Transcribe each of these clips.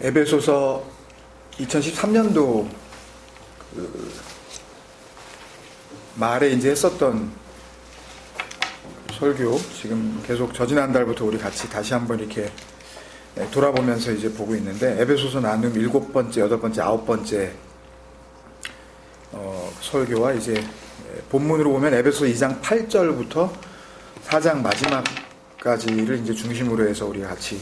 에베소서 2013년도 말에 이제 했었던 설교, 지금 계속 저지난달부터 우리 같이 다시 한번 이렇게 돌아보면서 이제 보고 있는데, 에베소서 나눔 7번째, 8번째, 9번째 설교와 이제 본문으로 보면 에베소서 2장 8절부터 4장 마지막까지를 이제 중심으로 해서 우리가 같이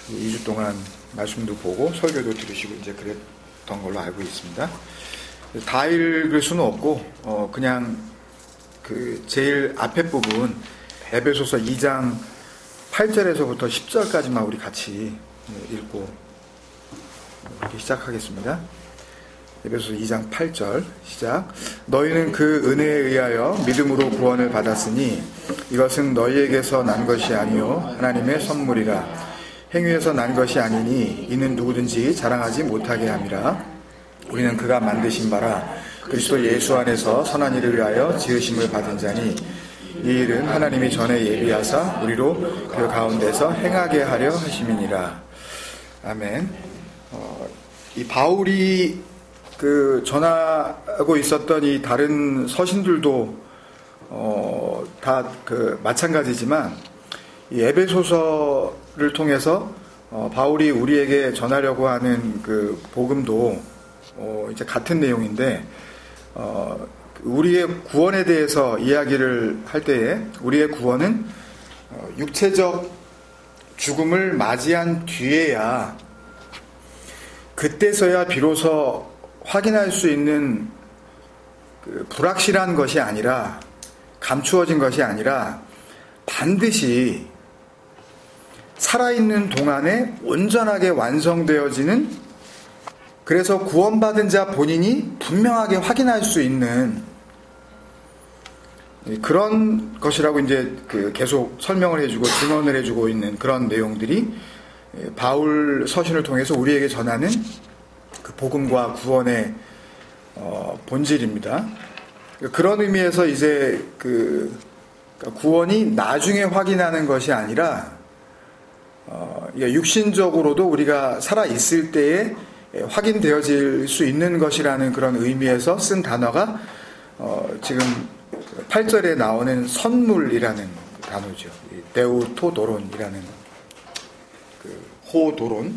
2주 동안 말씀도 보고 설교도 들으시고 이제 그랬던 걸로 알고 있습니다. 다 읽을 수는 없고 그냥 그 제일 앞에 부분 에베소서 2장 8절에서부터 10절까지만 우리 같이 읽고 이렇게 시작하겠습니다. 에베소서 2장 8절 시작. 너희는 그 은혜에 의하여 믿음으로 구원을 받았으니 이것은 너희에게서 난 것이 아니요 하나님의 선물이라. 행위에서 난 것이 아니니 이는 누구든지 자랑하지 못하게 함이라. 우리는 그가 만드신 바라 그리스도 예수 안에서 선한 일을 위하여 지으심을 받은 자니 이 일은 하나님이 전에 예비하사 우리로 그 가운데서 행하게 하려 하심이니라. 아멘. 이 바울이 그 전하고 있었던 이 다른 서신들도 다 그 마찬가지지만 이 에베소서를 통해서 바울이 우리에게 전하려고 하는 그 복음도 이제 같은 내용인데, 우리의 구원에 대해서 이야기를 할 때에 우리의 구원은 육체적 죽음을 맞이한 뒤에야, 그때서야 비로소 확인할 수 있는 그 불확실한 것이 아니라, 감추어진 것이 아니라 반드시 살아있는 동안에 온전하게 완성되어지는, 그래서 구원받은 자 본인이 분명하게 확인할 수 있는 그런 것이라고 이제 그 계속 설명을 해주고 증언을 해주고 있는 그런 내용들이 바울 서신을 통해서 우리에게 전하는 그 복음과 구원의 본질입니다. 그런 의미에서 이제 그 구원이 나중에 확인하는 것이 아니라 육신적으로도 우리가 살아 있을 때에 확인되어질 수 있는 것이라는 그런 의미에서 쓴 단어가 지금 8절에 나오는 선물이라는 단어죠. 데우토도론이라는 그 호도론.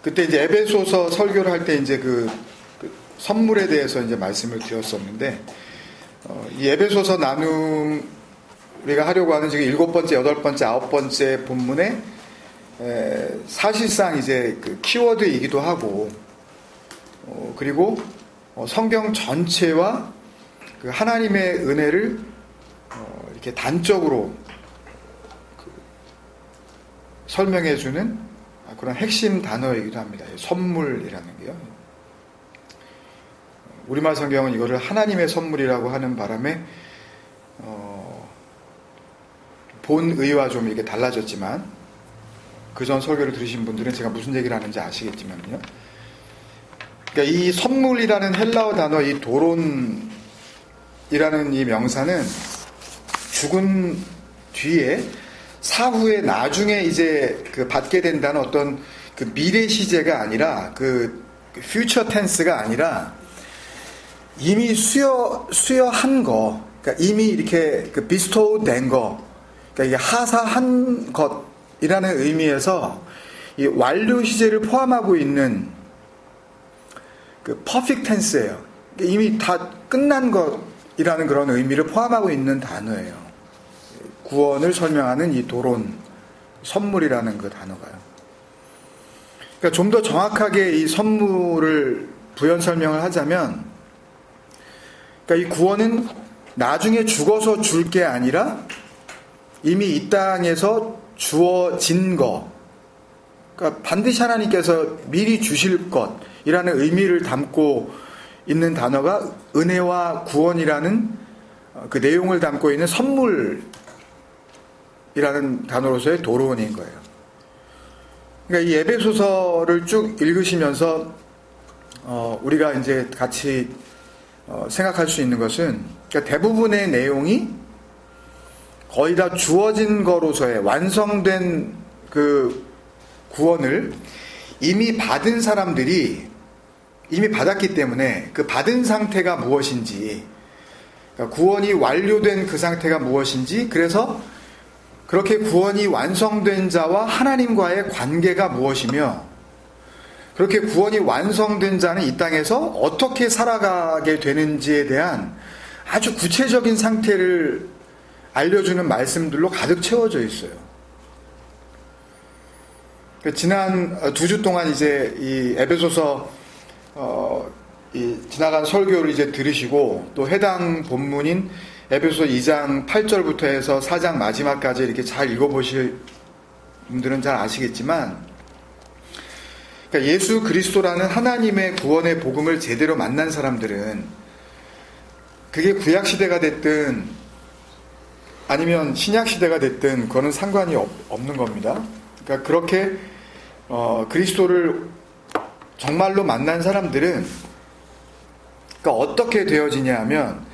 그때 이제 에베소서 설교를 할 때 이제 그 선물에 대해서 이제 말씀을 드렸었는데, 이 에베소서 나눔 우리가 하려고 하는 지금 7번째, 8번째, 9번째 본문에 사실상 이제 그 키워드이기도 하고, 그리고 성경 전체와 그 하나님의 은혜를 이렇게 단적으로 설명해주는 그런 핵심 단어이기도 합니다. 선물이라는 게요. 우리말 성경은 이거를 하나님의 선물이라고 하는 바람에 본의와 좀 이렇게 달라졌지만, 그전 설교를 들으신 분들은 제가 무슨 얘기를 하는지 아시겠지만요. 그러니까 이 선물이라는 헬라어 단어, 이 도론이라는 이 명사는 죽은 뒤에 사후에 나중에 이제 그 받게 된다는 어떤 그 미래 시제가 아니라, 그 퓨처 텐스가 아니라 이미 수여한 거, 그러니까 이미 이렇게 그 비스토우 된 거, 그러니까 이게 하사한 것이라는 의미에서 이 완료 시제를 포함하고 있는 그 퍼펙트 텐스예요. 이미 다 끝난 것이라는 그런 의미를 포함하고 있는 단어예요. 구원을 설명하는 이 도론, 선물이라는 그 단어가요. 그러니까 좀 더 정확하게 이 선물을 부연 설명을 하자면, 그러니까 이 구원은 나중에 죽어서 줄 게 아니라 이미 이 땅에서 주어진 것, 그러니까 반드시 하나님께서 미리 주실 것이라는 의미를 담고 있는 단어가 은혜와 구원이라는 그 내용을 담고 있는 선물이라는 단어로서의 도론인 거예요. 그러니까 이 에베소서를 쭉 읽으시면서 우리가 이제 같이 생각할 수 있는 것은, 그러니까 대부분의 내용이 거의 다 주어진 거로서의 완성된 그 구원을 이미 받은 사람들이 이미 받았기 때문에 그 받은 상태가 무엇인지, 그러니까 구원이 완료된 그 상태가 무엇인지, 그래서 그렇게 구원이 완성된 자와 하나님과의 관계가 무엇이며, 그렇게 구원이 완성된 자는 이 땅에서 어떻게 살아가게 되는지에 대한 아주 구체적인 상태를 알려주는 말씀들로 가득 채워져 있어요. 지난 2주 동안 이제 이 에베소서 지나간 설교를 이제 들으시고, 또 해당 본문인 에베소 2장 8절부터 해서 4장 마지막까지 이렇게 잘 읽어보실 분들은 잘 아시겠지만, 그러니까 예수 그리스도라는 하나님의 구원의 복음을 제대로 만난 사람들은, 그게 구약시대가 됐든 아니면 신약시대가 됐든 그거는 상관이 없는 겁니다. 그러니까 그렇게 그리스도를 정말로 만난 사람들은, 그러니까 어떻게 되어지냐 하면,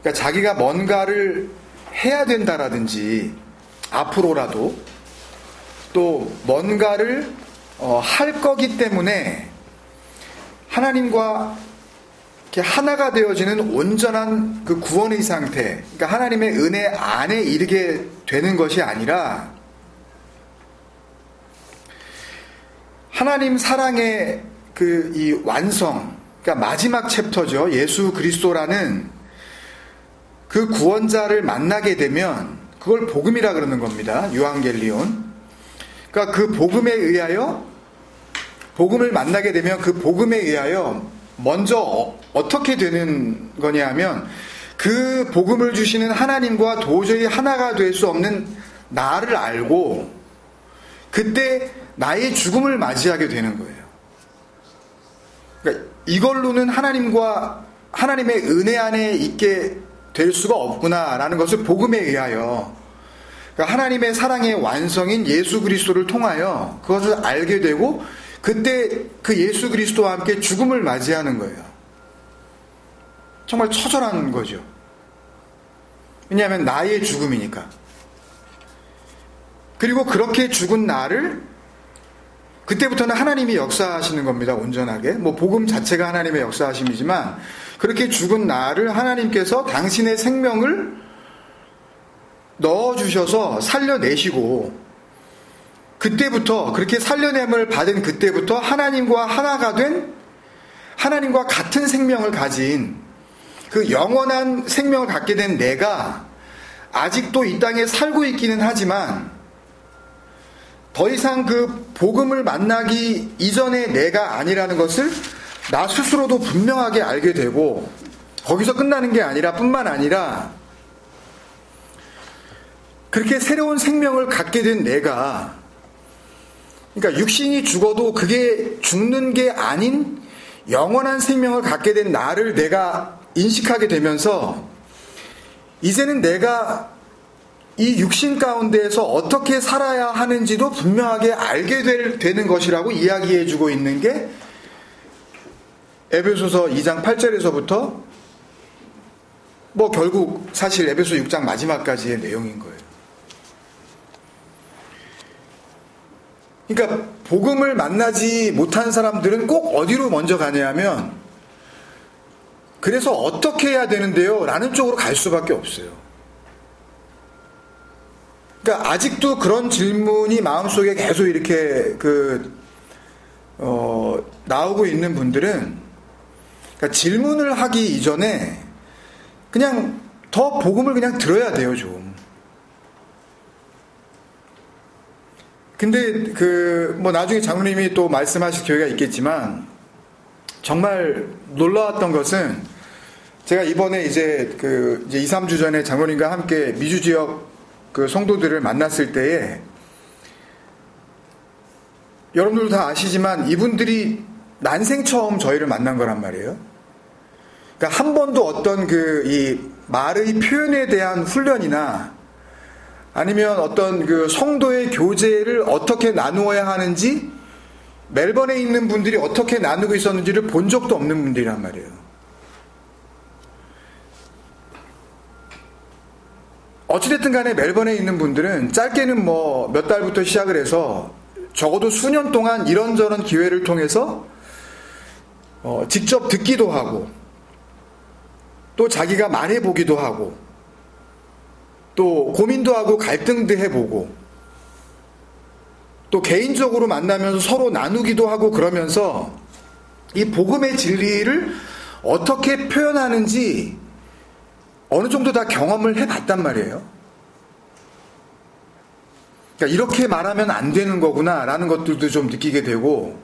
그러니까 자기가 뭔가를 해야 된다라든지 앞으로라도 또 뭔가를 할 거기 때문에 하나님과 이렇게 하나가 되어지는 온전한 그 구원의 상태, 그러니까 하나님의 은혜 안에 이르게 되는 것이 아니라, 하나님 사랑의 그 이 완성, 그러니까 마지막 챕터죠. 예수 그리스도라는 그 구원자를 만나게 되면 그걸 복음이라 그러는 겁니다. 유앙겔리온. 그러니까 그 복음에 의하여, 복음을 만나게 되면 그 복음에 의하여 먼저 어떻게 되는 거냐 하면, 그 복음을 주시는 하나님과 도저히 하나가 될 수 없는 나를 알고 그때 나의 죽음을 맞이하게 되는 거예요. 그러니까 이걸로는 하나님과 하나님의 은혜 안에 있게 될 수가 없구나라는 것을 복음에 의하여, 그러니까 하나님의 사랑의 완성인 예수 그리스도를 통하여 그것을 알게 되고, 그때 그 예수 그리스도와 함께 죽음을 맞이하는 거예요. 정말 처절한 거죠. 왜냐하면 나의 죽음이니까. 그리고 그렇게 죽은 나를 그때부터는 하나님이 역사하시는 겁니다. 온전하게. 뭐 복음 자체가 하나님의 역사하심이지만, 그렇게 죽은 나를 하나님께서 당신의 생명을 넣어주셔서 살려내시고, 그때부터, 그렇게 살려냄을 받은 그때부터 하나님과 하나가 된, 하나님과 같은 생명을 가진, 그 영원한 생명을 갖게 된 내가 아직도 이 땅에 살고 있기는 하지만, 더 이상 그 복음을 만나기 이전의 내가 아니라는 것을 나 스스로도 분명하게 알게 되고, 거기서 끝나는 게 아니라, 뿐만 아니라 그렇게 새로운 생명을 갖게 된 내가, 그러니까 육신이 죽어도 그게 죽는 게 아닌 영원한 생명을 갖게 된 나를 내가 인식하게 되면서, 이제는 내가 이 육신 가운데에서 어떻게 살아야 하는지도 분명하게 알게 되는 것이라고 이야기해주고 있는 게 에베소서 2장 8절에서부터 뭐 결국 사실 에베소 6장 마지막까지의 내용인 거예요. 그러니까 복음을 만나지 못한 사람들은 꼭 어디로 먼저 가냐면, 그래서 어떻게 해야 되는데요? 라는 쪽으로 갈 수밖에 없어요. 그러니까 아직도 그런 질문이 마음속에 계속 이렇게 나오고 있는 분들은, 그러니까 질문을 하기 이전에 그냥 더 복음을 그냥 들어야 돼요, 좀. 근데 뭐 나중에 장로님이 또 말씀하실 기회가 있겠지만, 정말 놀라웠던 것은, 제가 이번에 이제 2, 3주 전에 장로님과 함께 미주 지역 그 성도들을 만났을 때에, 여러분들도 다 아시지만 이분들이 난생 처음 저희를 만난 거란 말이에요. 그러니까 한 번도 어떤 이 말의 표현에 대한 훈련이나 아니면 어떤 그 성도의 교제를 어떻게 나누어야 하는지, 멜번에 있는 분들이 어떻게 나누고 있었는지를 본 적도 없는 분들이란 말이에요. 어찌됐든 간에 멜번에 있는 분들은 짧게는 뭐 몇 달부터 시작을 해서 적어도 수년 동안 이런저런 기회를 통해서 직접 듣기도 하고 또 자기가 말해보기도 하고 또 고민도 하고 갈등도 해보고 또 개인적으로 만나면서 서로 나누기도 하고 그러면서 이 복음의 진리를 어떻게 표현하는지 어느 정도 다 경험을 해봤단 말이에요. 그러니까 이렇게 말하면 안 되는 거구나 라는 것들도 좀 느끼게 되고,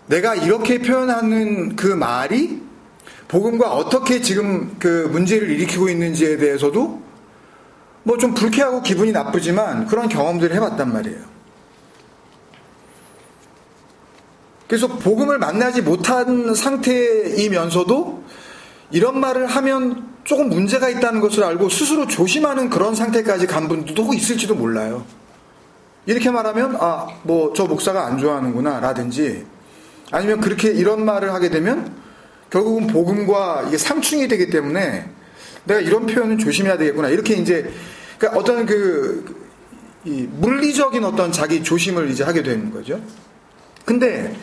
내가 이렇게 표현하는 그 말이 복음과 어떻게 지금 그 문제를 일으키고 있는지에 대해서도 뭐 좀 불쾌하고 기분이 나쁘지만 그런 경험들을 해봤단 말이에요. 그래서 복음을 만나지 못한 상태이면서도 이런 말을 하면 조금 문제가 있다는 것을 알고 스스로 조심하는 그런 상태까지 간 분들도 있을지도 몰라요. 이렇게 말하면 뭐 저 목사가 안 좋아하는구나 라든지, 아니면 그렇게 이런 말을 하게 되면 결국은 복음과 이게 상충이 되기 때문에 내가 이런 표현은 조심해야 되겠구나, 이렇게 이제 그러니까 어떤 이 물리적인 어떤 자기 조심을 이제 하게 되는 거죠. 근데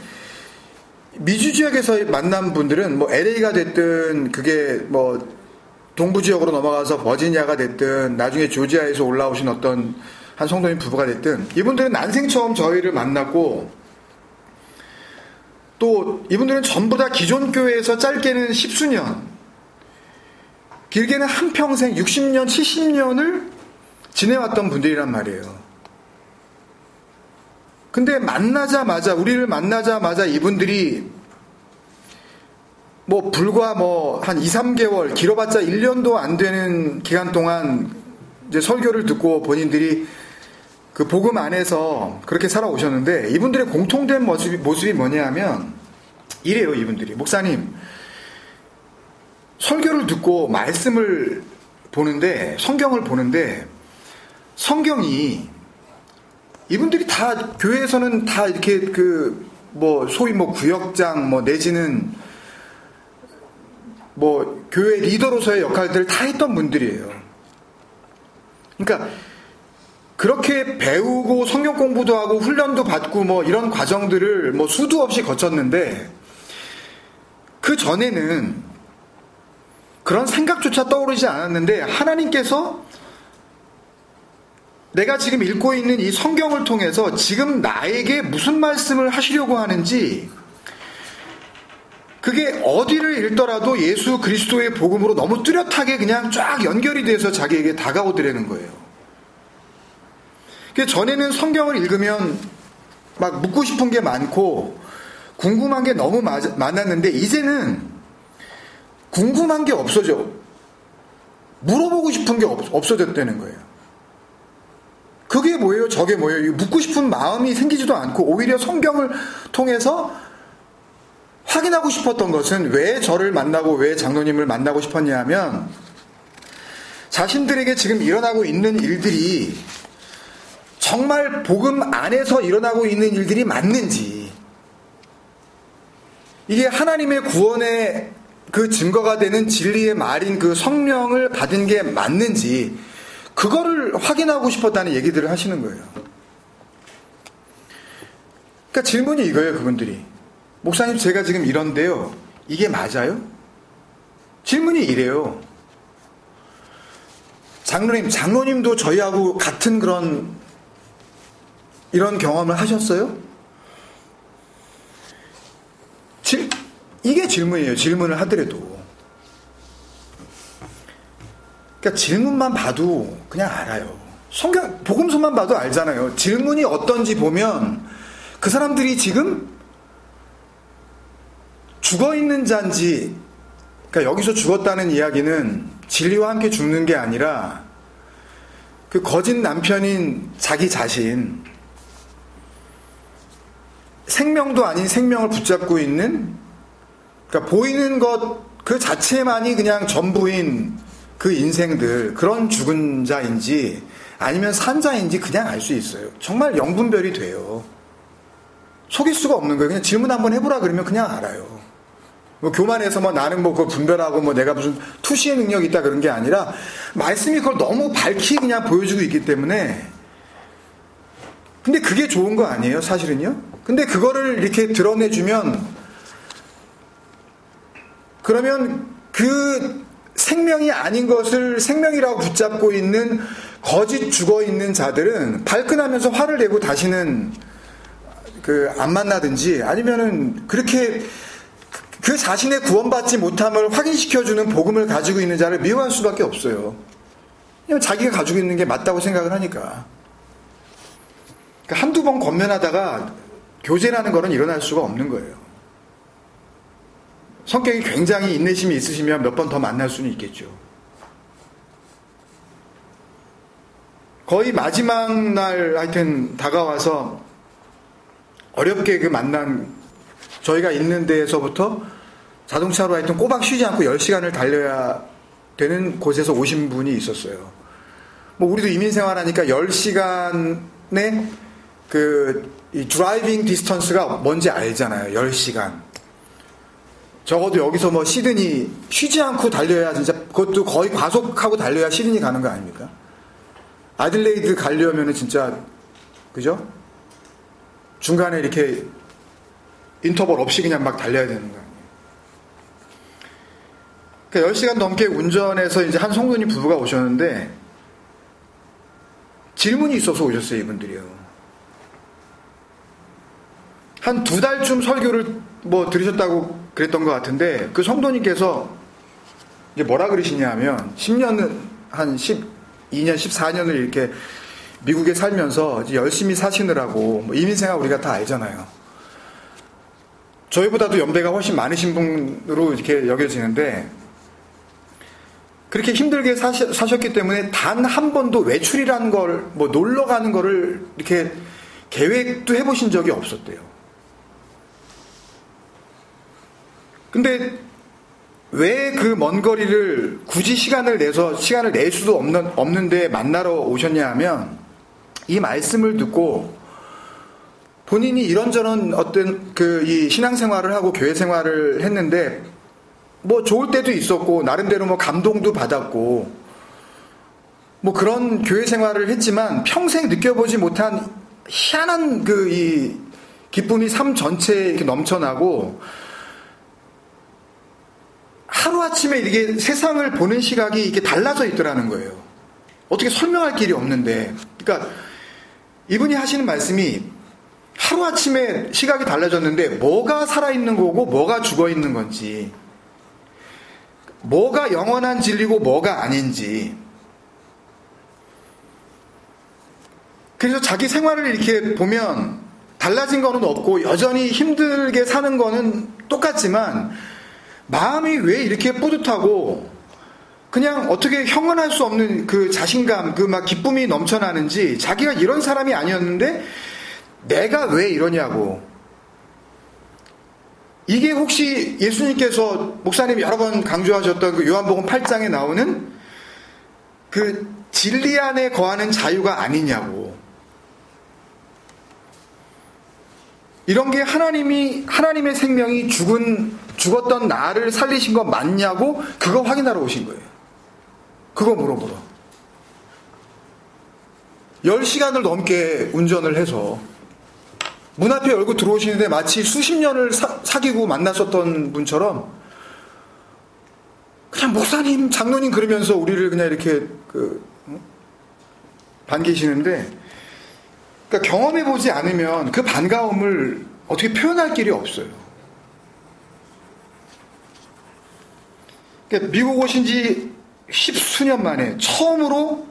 미주 지역에서 만난 분들은 뭐 LA가 됐든 그게 뭐 동부 지역으로 넘어가서 버지니아가 됐든 나중에 조지아에서 올라오신 어떤 한 성도님 부부가 됐든, 이분들은 난생 처음 저희를 만났고, 또 이분들은 전부 다 기존 교회에서 짧게는 10수년, 길게는 한평생 60년, 70년을 지내왔던 분들이란 말이에요. 근데 우리를 만나자마자 이분들이 뭐 불과 뭐 한 2, 3개월, 길어봤자 1년도 안 되는 기간 동안 이제 설교를 듣고 본인들이 그 복음 안에서 그렇게 살아오셨는데, 이분들의 공통된 모습이 뭐냐 하면 이래요. 이분들이, 목사님, 설교를 듣고 말씀을 보는데, 성경을 보는데, 성경이 이분들이 다 교회에서는 다 이렇게 뭐 소위 뭐 구역장 뭐 내지는 뭐 교회 리더로서의 역할들을 다 했던 분들이에요. 그러니까 그렇게 배우고 성경 공부도 하고 훈련도 받고 뭐 이런 과정들을 뭐 수도 없이 거쳤는데, 그 전에는 그런 생각조차 떠오르지 않았는데 하나님께서 내가 지금 읽고 있는 이 성경을 통해서 지금 나에게 무슨 말씀을 하시려고 하는지, 그게 어디를 읽더라도 예수 그리스도의 복음으로 너무 뚜렷하게 그냥 쫙 연결이 돼서 자기에게 다가오더라는 거예요. 전에는 성경을 읽으면 막 묻고 싶은 게 많고 궁금한 게 너무 많았는데, 이제는 궁금한 게 없어져. 물어보고 싶은 게 없어졌다는 거예요. 그게 뭐예요? 저게 뭐예요? 묻고 싶은 마음이 생기지도 않고, 오히려 성경을 통해서 확인하고 싶었던 것은, 왜 저를 만나고 왜 장로님을 만나고 싶었냐 하면, 자신들에게 지금 일어나고 있는 일들이 정말 복음 안에서 일어나고 있는 일들이 맞는지, 이게 하나님의 구원의 그 증거가 되는 진리의 말인 그 성령을 받은 게 맞는지, 그거를 확인하고 싶었다는 얘기들을 하시는 거예요. 그러니까 질문이 이거예요. 그분들이, 목사님 제가 지금 이런데요, 이게 맞아요? 질문이 이래요. 장로님도 저희하고 같은 이런 경험을 하셨어요? 이게 질문이에요. 질문을 하더라도. 그러니까 질문만 봐도 그냥 알아요. 복음서만 봐도 알잖아요. 질문이 어떤지 보면 그 사람들이 지금 죽어있는 자인지, 그러니까 여기서 죽었다는 이야기는 진리와 함께 죽는 게 아니라 그 거짓 남편인 자기 자신, 생명도 아닌 생명을 붙잡고 있는, 그러니까 보이는 것 그 자체만이 그냥 전부인 그 인생들, 그런 죽은 자인지 아니면 산 자인지 그냥 알 수 있어요. 정말 영분별이 돼요. 속일 수가 없는 거예요. 그냥 질문 한번 해보라 그러면 그냥 알아요. 뭐 교만해서 뭐 나는 뭐 그거 분별하고 뭐 내가 무슨 투시의 능력이 있다 그런 게 아니라 말씀이 그걸 너무 밝히 그냥 보여주고 있기 때문에. 근데 그게 좋은 거 아니에요, 사실은요? 근데 그거를 이렇게 드러내주면 그러면 그 생명이 아닌 것을 생명이라고 붙잡고 있는 거짓 죽어 있는 자들은 발끈하면서 화를 내고 다시는 안 만나든지 아니면은 그렇게 그 자신의 구원받지 못함을 확인시켜주는 복음을 가지고 있는 자를 미워할 수밖에 없어요. 왜냐면 자기가 가지고 있는 게 맞다고 생각을 하니까. 그러니까 한두 번 권면하다가 교제라는 거는 일어날 수가 없는 거예요. 성격이 굉장히 인내심이 있으시면 몇 번 더 만날 수는 있겠죠. 거의 마지막 날 하여튼 다가와서 어렵게 그 만난 저희가 있는 데에서부터 자동차로 하여튼 꼬박 쉬지 않고 10시간을 달려야 되는 곳에서 오신 분이 있었어요. 뭐 우리도 이민 생활하니까 10시간의 이 드라이빙 디스턴스가 뭔지 알잖아요. 10시간. 적어도 여기서 뭐 시드니 쉬지 않고 달려야 진짜 그것도 거의 과속하고 달려야 시드니 가는 거 아닙니까? 아들레이드 가려면은 진짜 그죠? 중간에 이렇게 인터벌 없이 그냥 막 달려야 되는 거 아니에요. 그러니까 10시간 넘게 운전해서 이제 한 성도님 부부가 오셨는데 질문이 있어서 오셨어요, 이분들이요. 한 2달쯤 설교를 뭐 들으셨다고 그랬던 것 같은데 그 성도님께서 이제 뭐라 그러시냐 하면 10년은 한 12년, 14년을 이렇게 미국에 살면서 이제 열심히 사시느라고 뭐 이민생활 우리가 다 알잖아요. 저희보다도 연배가 훨씬 많으신 분으로 이렇게 여겨지는데 그렇게 힘들게 사셨기 때문에 단 한 번도 외출이라는 걸 뭐 놀러 가는 거를 이렇게 계획도 해보신 적이 없었대요. 근데 왜 그 먼 거리를 굳이 시간을 낼 수도 없는데 만나러 오셨냐 하면 이 말씀을 듣고 본인이 이런저런 어떤 이 신앙생활을 하고 교회 생활을 했는데 뭐 좋을 때도 있었고 나름대로 뭐 감동도 받았고 뭐 그런 교회 생활을 했지만 평생 느껴보지 못한 희한한 이 기쁨이 삶 전체에 이렇게 넘쳐나고 하루아침에 이게 세상을 보는 시각이 이렇게 달라져 있더라는 거예요. 어떻게 설명할 길이 없는데. 그러니까 이분이 하시는 말씀이 하루아침에 시각이 달라졌는데 뭐가 살아있는 거고 뭐가 죽어있는 건지, 뭐가 영원한 진리고 뭐가 아닌지. 그래서 자기 생활을 이렇게 보면 달라진 거는 없고 여전히 힘들게 사는 거는 똑같지만 마음이 왜 이렇게 뿌듯하고 그냥 어떻게 형언할 수 없는 그 자신감, 그 막 기쁨이 넘쳐나는지, 자기가 이런 사람이 아니었는데 내가 왜 이러냐고. 이게 혹시 예수님께서 목사님이 여러 번 강조하셨던 그 요한복음 8장에 나오는 그 진리 안에 거하는 자유가 아니냐고. 이런 게 하나님의 생명이 죽었던 나를 살리신 거 맞냐고 그거 확인하러 오신 거예요. 그거 물어보러. 10시간을 넘게 운전을 해서 문 앞에 열고 들어오시는데 마치 수십 년을 사귀고 만났었던 분처럼 그냥 목사님, 장로님 그러면서 우리를 그냥 이렇게 반기시는데, 그러니까 경험해보지 않으면 그 반가움을 어떻게 표현할 길이 없어요. 그러니까 미국 오신 지 10수년 만에 처음으로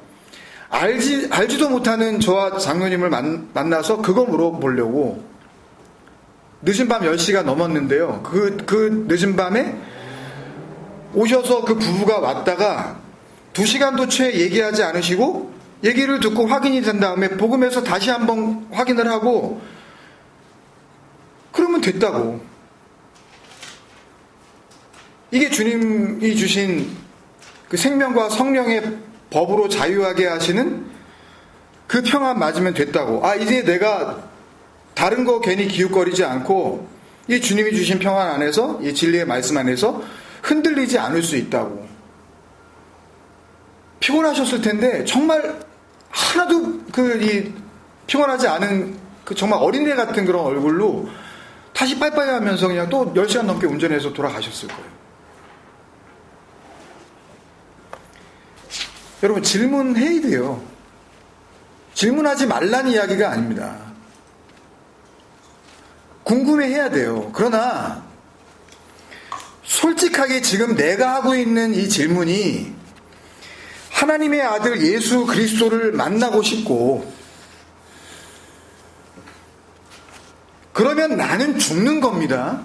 알지도 못하는 저와 장로님을 만나서 그거 물어보려고 늦은 밤 10시가 넘었는데요. 그 늦은 밤에 오셔서 그 부부가 왔다가 2시간도 채 얘기하지 않으시고 얘기를 듣고 확인이 된 다음에 복음에서 다시 한번 확인을 하고 그러면 됐다고. 이게 주님이 주신 그 생명과 성령의 법으로 자유하게 하시는 그 평안 맞으면 됐다고. 이제 내가 다른 거 괜히 기웃거리지 않고 이 주님이 주신 평안 안에서, 이 진리의 말씀 안에서 흔들리지 않을 수 있다고. 피곤하셨을 텐데 정말 하나도 피곤하지 않은 정말 어린애 같은 그런 얼굴로 다시 빠이빠이 하면서 그냥 또 10시간 넘게 운전해서 돌아가셨을 거예요. 여러분, 질문해야 돼요. 질문하지 말라는 이야기가 아닙니다. 궁금해해야 돼요. 그러나 솔직하게 지금 내가 하고 있는 이 질문이 하나님의 아들 예수 그리스도를 만나고 싶고, 그러면 나는 죽는 겁니다.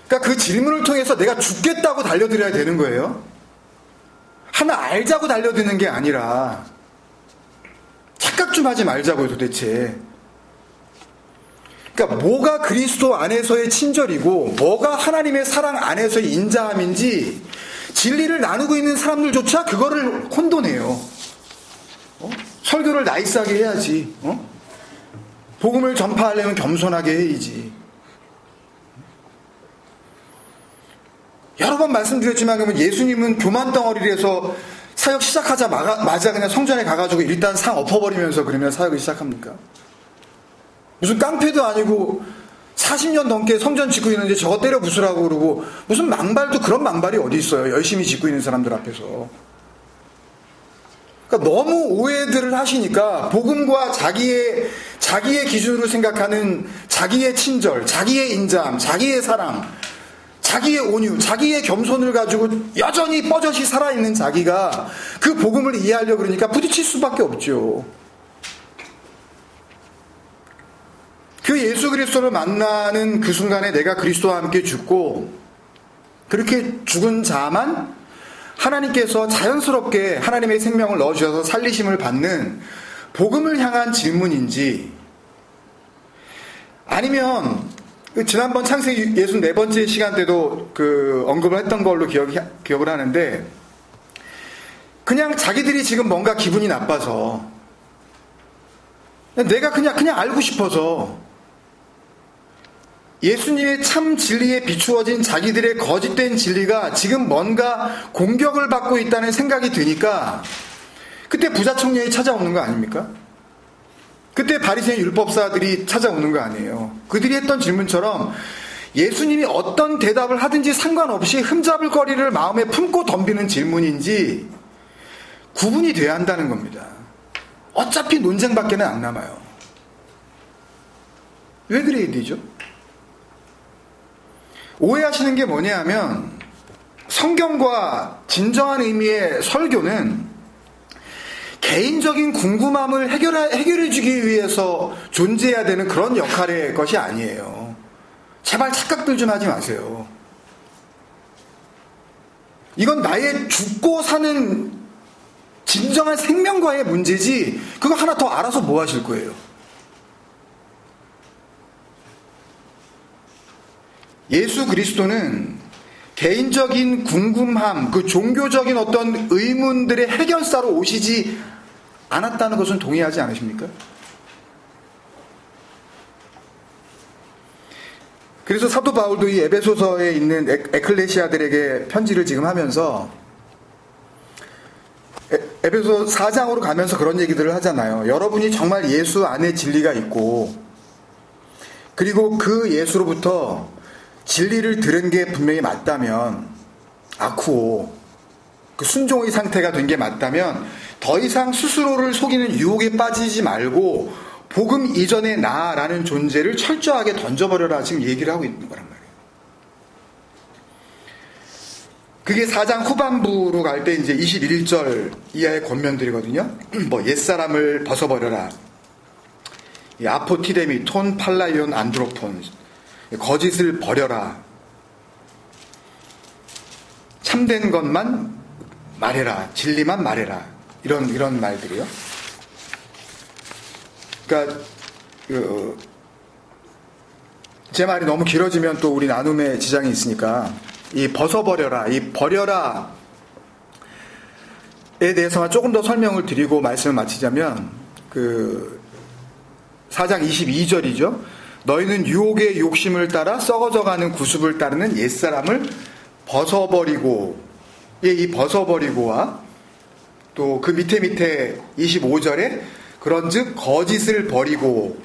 그러니까 그 질문을 통해서 내가 죽겠다고 달려들어야 되는 거예요. 하나 알자고 달려드는 게 아니라 착각 좀 하지 말자고요, 도대체. 그러니까 뭐가 그리스도 안에서의 친절이고 뭐가 하나님의 사랑 안에서의 인자함인지 진리를 나누고 있는 사람들조차 그거를 혼돈해요. 설교를 나이스하게 해야지. 복음을 전파하려면 겸손하게 해야지. 여러 번 말씀드렸지만, 그러면 예수님은 교만 덩어리를 해서 사역 시작하자마자 그냥 성전에 가가지고 일단 상 엎어버리면서 그러면 사역을 시작합니까? 무슨 깡패도 아니고 40년 넘게 성전 짓고 있는데 저거 때려 부수라고 그러고, 무슨 망발도 그런 망발이 어디 있어요. 열심히 짓고 있는 사람들 앞에서. 그러니까 너무 오해들을 하시니까 복음과 자기의 기준으로 생각하는 자기의 친절, 자기의 인자함, 자기의 사랑, 자기의 온유, 자기의 겸손을 가지고 여전히 뻐젓이 살아있는 자기가 그 복음을 이해하려고 그러니까 부딪힐 수밖에 없죠. 그 예수 그리스도를 만나는 그 순간에 내가 그리스도와 함께 죽고, 그렇게 죽은 자만 하나님께서 자연스럽게 하나님의 생명을 넣어주셔서 살리심을 받는 복음을 향한 질문인지, 아니면 지난번 창세기 64번째 시간 때도 언급을 했던 걸로 기억을 하는데, 그냥 자기들이 지금 뭔가 기분이 나빠서, 내가 그냥 알고 싶어서 예수님의 참 진리에 비추어진 자기들의 거짓된 진리가 지금 뭔가 공격을 받고 있다는 생각이 드니까 그때 부자 청년이 찾아오는 거 아닙니까? 그때 바리새인 율법사들이 찾아오는 거 아니에요. 그들이 했던 질문처럼 예수님이 어떤 대답을 하든지 상관없이 흠잡을 거리를 마음에 품고 덤비는 질문인지 구분이 돼야 한다는 겁니다. 어차피 논쟁밖에는 안 남아요. 왜 그래야 되죠? 오해하시는 게 뭐냐 하면, 성경과 진정한 의미의 설교는 개인적인 궁금함을 해결해주기 위해서 존재해야 되는 그런 역할의 것이 아니에요. 제발 착각들 좀 하지 마세요. 이건 나의 죽고 사는 진정한 생명과의 문제지, 그거 하나 더 알아서 뭐 하실 거예요? 예수 그리스도는 개인적인 궁금함, 그 종교적인 어떤 의문들의 해결사로 오시지 않았다는 것은 동의하지 않으십니까? 그래서 사도 바울도 이 에베소서에 있는 에클레시아들에게 편지를 지금 하면서 에베소 4장으로 가면서 그런 얘기들을 하잖아요. 여러분이 정말 예수 안에 진리가 있고, 그리고 그 예수로부터 진리를 들은 게 분명히 맞다면, 아쿠오, 그 순종의 상태가 된 게 맞다면 더 이상 스스로를 속이는 유혹에 빠지지 말고 복음 이전의 나라는 존재를 철저하게 던져버려라, 지금 얘기를 하고 있는 거란 말이에요. 그게 4장 후반부로 갈 때 이제 21절 이하의 권면들이거든요. 뭐 옛사람을 벗어버려라, 아포티데미, 톤, 팔라이온, 안드로폰, 거짓을 버려라, 참된 것만 말해라, 진리만 말해라, 이런 말들이요. 그러니까 제 말이 너무 길어지면 또 우리 나눔에 지장이 있으니까 이 벗어버려라, 이 버려라에 대해서만 조금 더 설명을 드리고 말씀을 마치자면, 4장 22절이죠. 너희는 유혹의 욕심을 따라 썩어져가는 구습을 따르는 옛사람을 벗어버리고, 이 벗어버리고와 또 그 밑에 25절에 그런즉 거짓을 버리고,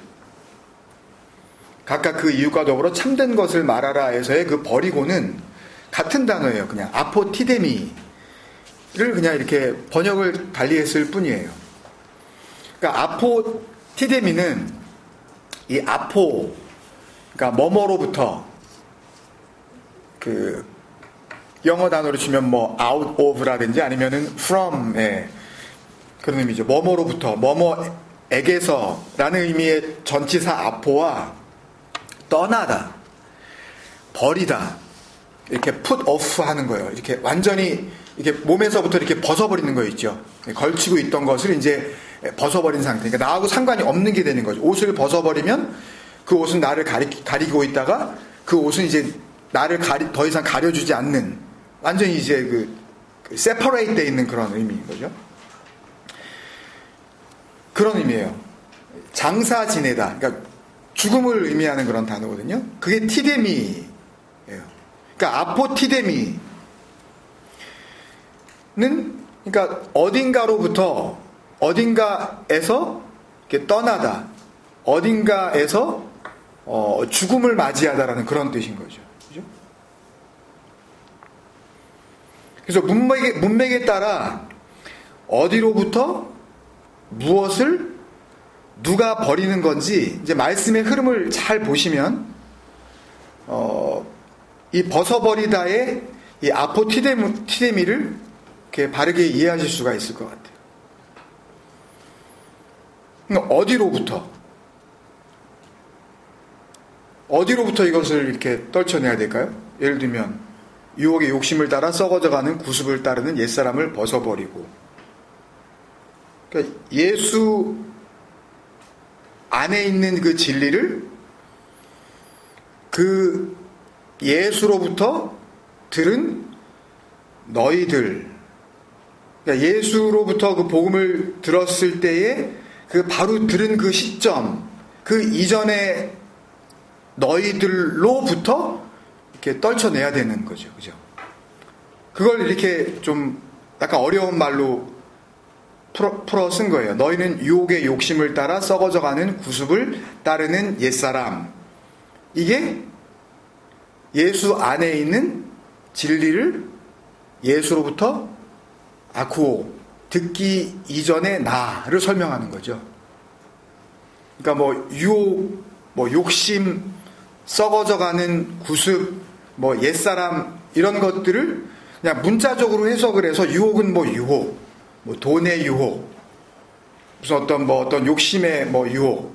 각각 그 이유가 더불어 참된 것을 말하라에서의 그 버리고는 같은 단어예요. 그냥 아포티데미를 그냥 이렇게 번역을 달리했을 뿐이에요. 그러니까 아포티데미는 이 아포, 그러니까 뭐뭐로부터, 그 영어 단어로 치면 뭐 out of라든지 아니면은 from의 그런 의미죠. 뭐뭐로부터, 뭐뭐에게서라는 의미의 전치사 아포와 떠나다, 버리다, 이렇게 put off 하는 거예요. 이렇게 완전히 이렇게 몸에서부터 이렇게 벗어버리는 거 있죠. 걸치고 있던 것을 이제 벗어버린 상태. 그러니까 나하고 상관이 없는 게 되는 거죠. 옷을 벗어버리면 그 옷은 나를 가리고 있다가 그 옷은 이제 나를 더 이상 가려주지 않는, 완전히 이제 그 separate 돼 있는 그런 의미인 거죠. 그런 의미예요. 장사 지내다. 그러니까 죽음을 의미하는 그런 단어거든요. 그게 티데미예요. 그러니까 아포티데미는 그러니까 어딘가로부터, 어딘가에서 이렇게 떠나다, 어딘가에서 죽음을 맞이하다라는 그런 뜻인 거죠. 그죠? 그래서 문맥에 따라 어디로부터 무엇을 누가 버리는 건지 이제 말씀의 흐름을 잘 보시면 이 벗어버리다의 이 아포티데미를 이렇게 바르게 이해하실 수가 있을 것 같아요. 그러니까 어디로부터 이것을 이렇게 떨쳐내야 될까요? 예를 들면 유혹의 욕심을 따라 썩어져가는 구습을 따르는 옛사람을 벗어버리고, 그러니까 예수 안에 있는 그 진리를 그 예수로부터 들은 너희들, 그러니까 예수로부터 그 복음을 들었을 때에 그 바로 들은 그 시점, 그 이전에 너희들로부터 이렇게 떨쳐내야 되는 거죠. 그죠? 그걸 이렇게 좀 약간 어려운 말로 풀어 쓴 거예요. 너희는 유혹의 욕심을 따라 썩어져가는 구습을 따르는 옛사람. 이게 예수 안에 있는 진리를 예수로부터 아쿠오, 듣기 이전의 나를 설명하는 거죠. 그러니까 뭐 유혹, 뭐 욕심, 썩어져가는 구습, 뭐 옛사람, 이런 것들을 그냥 문자적으로 해석을 해서 유혹은 뭐 유혹, 뭐 돈의 유혹, 무슨 어떤 욕심의 뭐 유혹,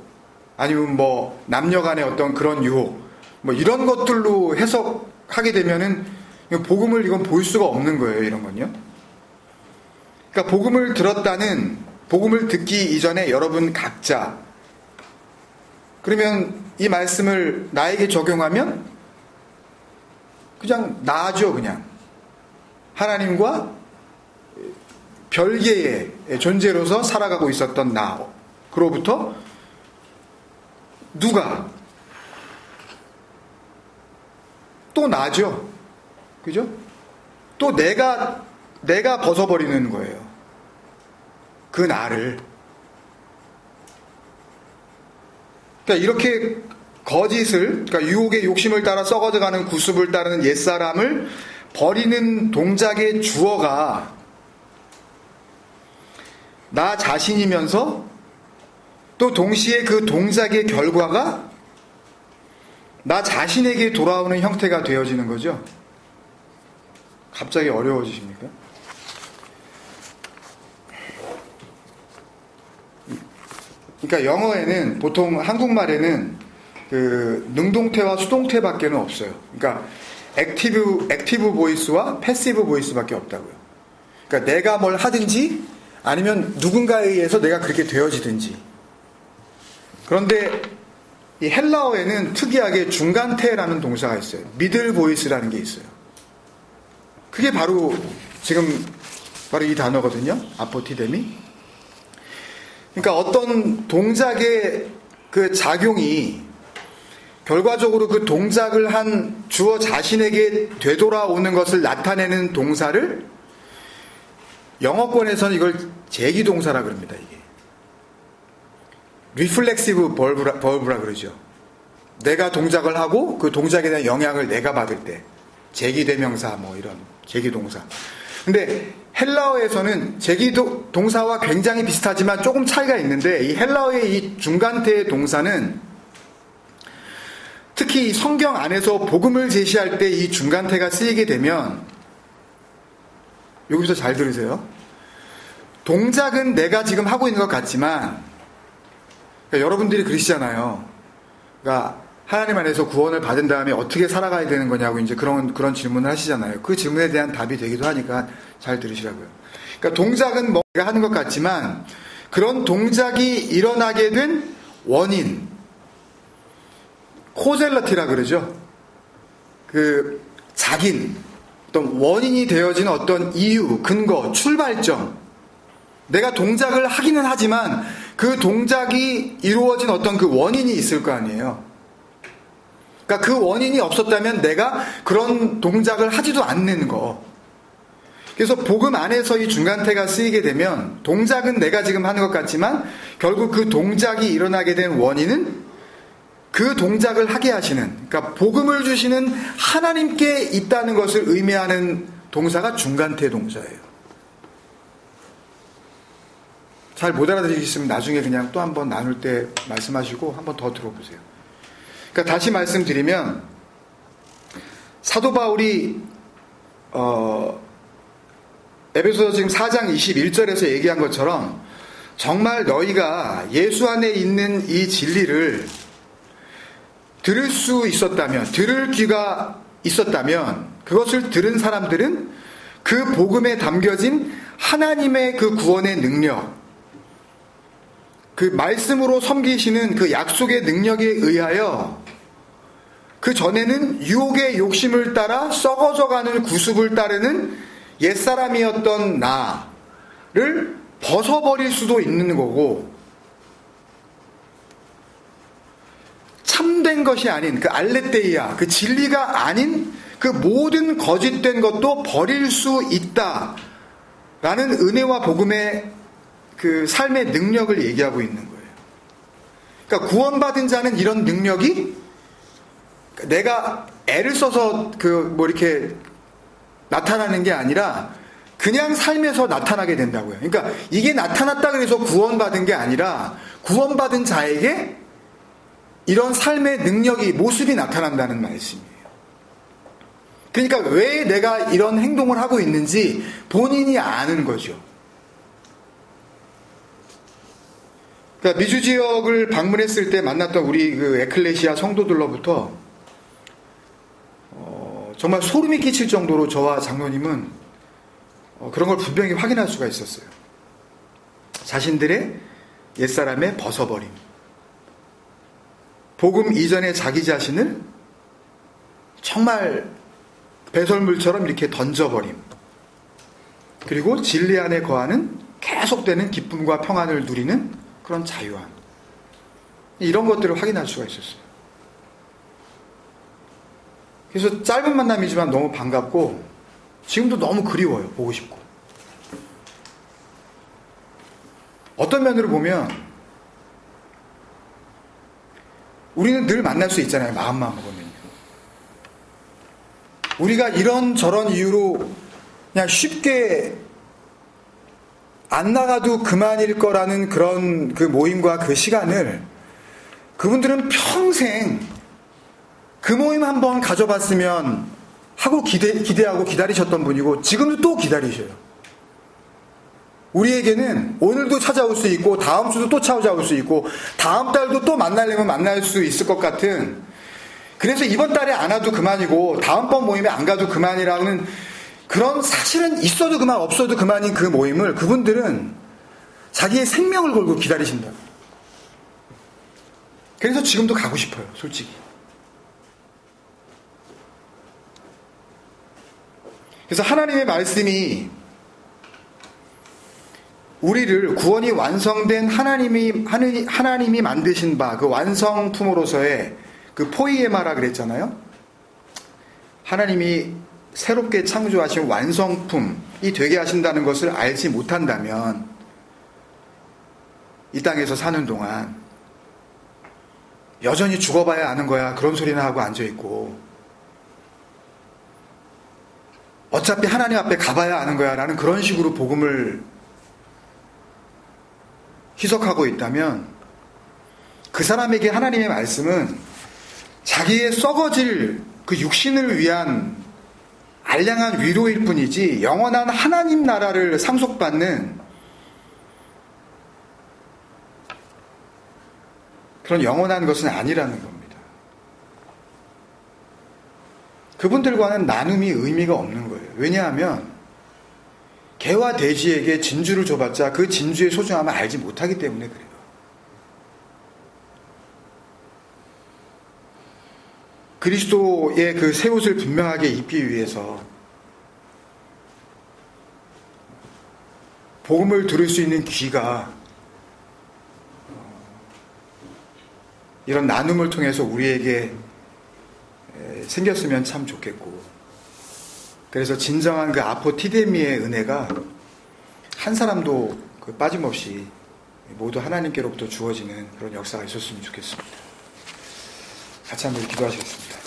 아니면 뭐 남녀 간의 어떤 그런 유혹, 뭐 이런 것들로 해석하게 되면은 복음을 이건 볼 수가 없는 거예요, 이런 건요. 그러니까 복음을 듣기 이전에 여러분 각자, 그러면 이 말씀을 나에게 적용하면 그냥 나죠. 그냥 하나님과 별개의 존재로서 살아가고 있었던 나, 그로부터 누가 또 나죠. 그죠? 또 내가 벗어버리는 거예요. 그 나를. 그러니까 이렇게 거짓을, 그러니까 유혹의 욕심을 따라 썩어져가는 구습을 따르는 옛사람을 버리는 동작의 주어가 나 자신이면서 또 동시에 그 동작의 결과가 나 자신에게 돌아오는 형태가 되어지는 거죠. 갑자기 어려워지십니까? 그러니까 영어에는 보통 한국말에는 그 능동태와 수동태밖에는 없어요. 그러니까 액티브 보이스와 패시브 보이스밖에 없다고요. 그러니까 내가 뭘 하든지 아니면 누군가에 의해서 내가 그렇게 되어지든지. 그런데 이 헬라어에는 특이하게 중간태라는 동사가 있어요. 미들 보이스라는 게 있어요. 그게 바로 이 단어거든요. 아포티데미. 그러니까 어떤 동작의 그 작용이 결과적으로 그 동작을 한 주어 자신에게 되돌아오는 것을 나타내는 동사를 영어권에서는 이걸 제기동사라 그럽니다. 이게 리플렉시브 벌브라 그러죠. 내가 동작을 하고 그 동작에 대한 영향을 내가 받을 때 제기대명사 뭐 이런 제기동사. 근데 헬라어에서는 제기동사와 굉장히 비슷하지만 조금 차이가 있는데 이 헬라어의 이 중간태의 동사는 특히 성경 안에서 복음을 제시할 때 이 중간태가 쓰이게 되면 여기서 잘 들으세요. 동작은 내가 지금 하고 있는 것 같지만 그러니까 여러분들이 그러시잖아요. 그러니까 하나님 안에서 구원을 받은 다음에 어떻게 살아가야 되는 거냐고 이제 그런 질문을 하시잖아요. 그 질문에 대한 답이 되기도 하니까 잘 들으시라고요. 그러니까 동작은 뭔가 하는 것 같지만 그런 동작이 일어나게 된 원인, 코젤러티라 그러죠. 그 작인, 어떤 원인이 되어진 어떤 이유, 근거, 출발점. 내가 동작을 하기는 하지만 그 동작이 이루어진 어떤 그 원인이 있을 거 아니에요. 그러니까 그 원인이 없었다면 내가 그런 동작을 하지도 않는 거. 그래서 복음 안에서 이 중간태가 쓰이게 되면 동작은 내가 지금 하는 것 같지만 결국 그 동작이 일어나게 된 원인은 그 동작을 하게 하시는, 그러니까 복음을 주시는 하나님께 있다는 것을 의미하는 동사가 중간태 동사예요. 잘 못 알아들으시면 나중에 그냥 또 한번 나눌 때 말씀하시고 한번 더 들어보세요. 그러니까 다시 말씀드리면 사도 바울이 에베소서 지금 4장 21절에서 얘기한 것처럼 정말 너희가 예수 안에 있는 이 진리를 들을 수 있었다면, 들을 귀가 있었다면 그것을 들은 사람들은 그 복음에 담겨진 하나님의 그 구원의 능력, 그 말씀으로 섬기시는 그 약속의 능력에 의하여 그 전에는 유혹의 욕심을 따라 썩어져가는 구습을 따르는 옛사람이었던 나를 벗어버릴 수도 있는 거고, 참된 것이 아닌 그 알레테이아, 그 진리가 아닌 그 모든 거짓된 것도 버릴 수 있다라는 은혜와 복음의 그 삶의 능력을 얘기하고 있는 거예요. 그러니까 구원받은 자는 이런 능력이 내가 애를 써서 이렇게 나타나는 게 아니라 그냥 삶에서 나타나게 된다고요. 그러니까 이게 나타났다 그래서 구원받은 게 아니라 구원받은 자에게 이런 삶의 능력이, 모습이 나타난다는 말씀이에요. 그러니까 왜 내가 이런 행동을 하고 있는지 본인이 아는 거죠. 그러니까 미주 지역을 방문했을 때 만났던 우리 그 에클레시아 성도들로부터 정말 소름이 끼칠 정도로 저와 장로님은 그런 걸 분명히 확인할 수가 있었어요. 자신들의 옛사람의 벗어버림, 복음 이전의 자기 자신을 정말 배설물처럼 이렇게 던져버림, 그리고 진리 안에 거하는 계속되는 기쁨과 평안을 누리는 그런 자유함, 이런 것들을 확인할 수가 있었어요. 그래서 짧은 만남이지만 너무 반갑고 지금도 너무 그리워요. 보고 싶고. 어떤 면으로 보면 우리는 늘 만날 수 있잖아요. 마음만 먹으면요. 우리가 이런저런 이유로 그냥 쉽게 안 나가도 그만일 거라는 그런 그 모임과 그 시간을 그분들은 평생 그 모임 한번 가져봤으면 하고 기대하고 기다리셨던 분이고 지금도 또 기다리셔요. 우리에게는 오늘도 찾아올 수 있고 다음 주도 또 찾아올 수 있고 다음 달도 또 만나려면 만날 수 있을 것 같은, 그래서 이번 달에 안 와도 그만이고 다음번 모임에 안 가도 그만이라는 그런, 사실은 있어도 그만 없어도 그만인 그 모임을 그분들은 자기의 생명을 걸고 기다리신다. 그래서 지금도 가고 싶어요. 솔직히. 그래서 하나님의 말씀이 우리를 구원이 완성된 하나님이 만드신 바, 그 완성품으로서의 그 포이에마라 그랬잖아요. 하나님이 새롭게 창조하신 완성품이 되게 하신다는 것을 알지 못한다면 이 땅에서 사는 동안 여전히 죽어봐야 아는 거야 그런 소리나 하고 앉아있고, 어차피 하나님 앞에 가봐야 아는 거야 라는 그런 식으로 복음을 희석하고 있다면 그 사람에게 하나님의 말씀은 자기의 썩어질 그 육신을 위한 알량한 위로일 뿐이지 영원한 하나님 나라를 상속받는 그런 영원한 것은 아니라는 겁니다. 그분들과는 나눔이 의미가 없는 거예요. 왜냐하면 개와 돼지에게 진주를 줘봤자 그 진주의 소중함을 알지 못하기 때문에 그래요. 그리스도의 그 새 옷을 분명하게 입기 위해서 복음을 들을 수 있는 귀가 이런 나눔을 통해서 우리에게 생겼으면 참 좋겠고, 그래서 진정한 그 아포티데미의 은혜가 한 사람도 빠짐없이 모두 하나님께로부터 주어지는 그런 역사가 있었으면 좋겠습니다. 같이 한번 기도하시겠습니다.